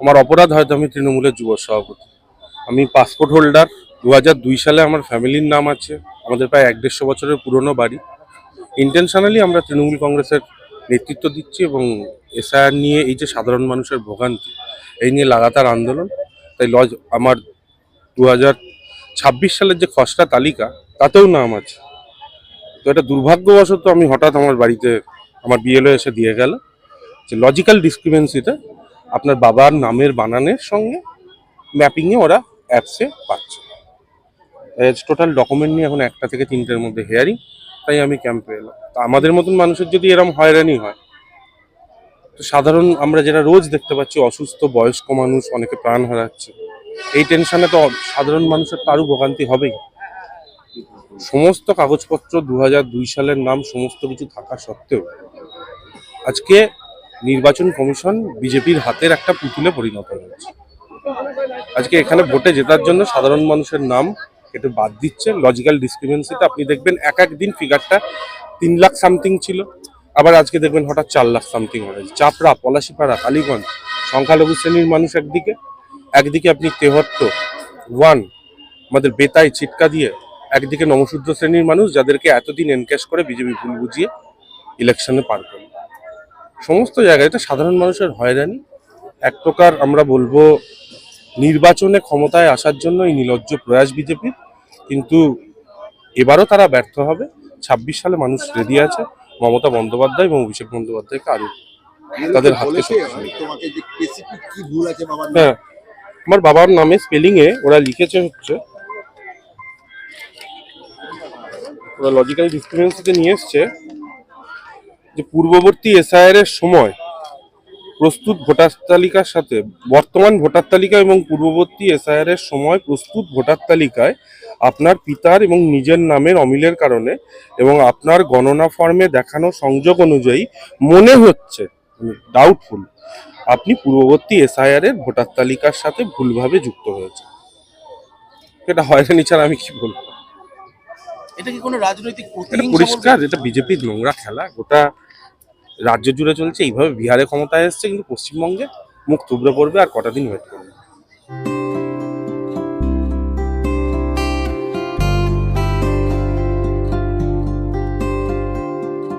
আমার অপরাধ হয়তো আমি তৃণমূলের যুব সভাপতি। আমি পাসপোর্ট হোল্ডার। 2002 সালে আমার ফ্যামিলির নাম আছে। আমাদের প্রায় 1-150 বছরের পুরনো বাড়ি। ইন্টেনশনালি আমরা তৃণমূল কংগ্রেসের নেতৃত্ব দিচ্ছি এবং এসআইআর নিয়ে এই যে সাধারণ মানুষের ভোগান্তি, এই নিয়ে লাগাতার আন্দোলন। তাই আমার 2026 সালের যে খসড়া তালিকা তাতেও নাম আছে। তো এটা দুর্ভাগ্যবশত আমি হঠাৎ আমার বাড়িতে আমার বিএলও এসে দিয়ে গেল যে লজিক্যাল ডিসক্রিপেন্সিতে আপনার বাবার নামের বানানের সঙ্গে ম্যাপিংয়ে ওরা অ্যাপসে পাচ্ছে। টোটাল ডকুমেন্ট নিয়ে এখন 1টা থেকে 3টের মধ্যে হেয়ারিং। তাই আমি ক্যাম্পে এলাম। তা আমাদের মতন মানুষের যদি এরকম হয়রানি হয়, তো সাধারণ আমরা যেটা রোজ দেখতে পাচ্ছি অসুস্থ বয়স্ক মানুষ অনেকে প্রাণ হারাচ্ছে, এই টেনশনে তো সাধারণ মানুষের তো আরও ভোগান্তি হবেই। সমস্ত কাগজপত্র 2002 সালের নাম সমস্ত কিছু থাকা সত্ত্বেও আজকে নির্বাচন কমিশন বিজেপির হাতের একটা পুতুলে পরিণত হয়েছে। আজকে এখানে ভোটে জেতার জন্য সাধারণ মানুষের নাম কেটে বাদ দিচ্ছে লজিক্যাল ডিসক্রিপেন্সিতে। আপনি দেখবেন এক দিন ফিগারটা 3 লাখ সামথিং ছিল, আবার আজকে দেখবেন হঠাৎ 4 লাখ সামথিং হয়ে গেছে। চাপড়া, পলাশিপাড়া, কালীগঞ্জ সংখ্যালঘু শ্রেণীর মানুষ একদিকে আপনি তেহট্ট 1 আমাদের বেতাই চিটকা দিয়ে, একদিকে নমশূদ্র শ্রেণীর মানুষ যাদেরকে এতদিন এনক্যাশ করে বিজেপি ভুল বুঝিয়ে ইলেকশনে পার করল। সমস্ত জায়গায় এটা সাধারণ মানুষের হয়রানি। এক প্রকার আমরা বলবো নির্বাচনে ক্ষমতায় আসার জন্য এই নির্লজ্জ প্রয়াস বিজেপির, কিন্তু এবারও তারা ব্যর্থ হবে। 26 সালে মানুষ রেডি আছে মমতা বন্দ্যোপাধ্যায় এবং অভিষেক বন্দ্যোপাধ্যায়কে আরো তাদের হাতে শক্তিশালী। হ্যাঁ, আমার বাবার নামে স্পেলিং এ ওরা লিখেছে হচ্ছে, ওরা লজিক্যাল ডিসক্রিপেন্সিতে নিয়ে এসছে যে পূর্ববর্তী এসআইআর এর সময় প্রস্তুত ভোটার তালিকার সাথে বর্তমান ভোটার তালিকা এবং পূর্ববর্তী এসআইআর এর সময় প্রস্তুত ভোটার তালিকায় আপনার পিতার এবং নিজের নামের অমিলের কারণে এবং আপনার গণনা ফর্মে দেখানো সংযোগ অনুযায়ী মনে হচ্ছে ডাউটফুল আপনি পূর্ববর্তী এসআইআর এর ভোটার তালিকার সাথে ভুলভাবে যুক্ত হয়েছে। এটা হয়রানি ছাড়া আমি কি বলবো? এটা কি কোনো রাজনৈতিক পরিষ্কার এটা বিজেপির নোংরা খেলা। গোটা রাজ্য জুড়ে চলছে এইভাবে। বিহারে ক্ষমতায় এসছে, কিন্তু পশ্চিমবঙ্গে মুখ থুবড়ে পড়বে আর কটা দিন ওয়েট করবে।